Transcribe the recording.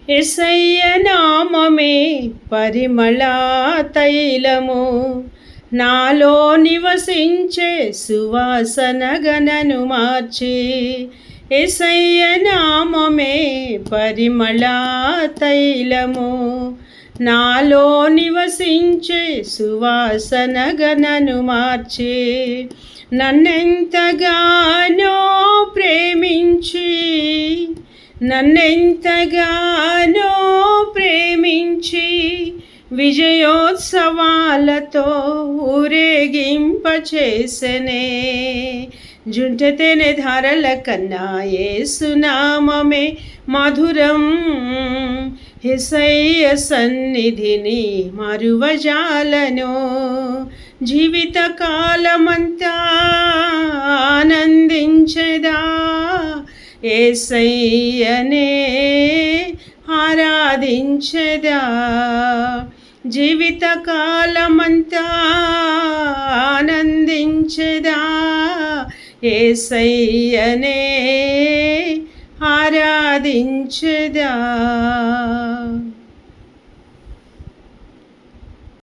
యేసయ్య నామమే పరిమళ తైలము, నాలో నివసించే సువాసన గణను మార్చి. యేసయ్య నామమే పరిమళ తైలము, నాలో నివసించే సువాసన గణను మార్చి. నన్నెంతగానో ప్రేమించి, నన్నెంతగానో ప్రేమించి విజయోత్సవాలతో ఊరేగింపచేసెనే. జుంటతేనె ధారల కన్నా యేసునామమే మధురం, యేసయ్య సన్నిధిని మరువజాలను. జీవితకాలమంతా ఆనందించెదా, యేసయ్యనే ఆరాధించెదా. జీవితకాలమంతా ఆనందించెదా, యేసయ్యనే ఆరాధించెదా.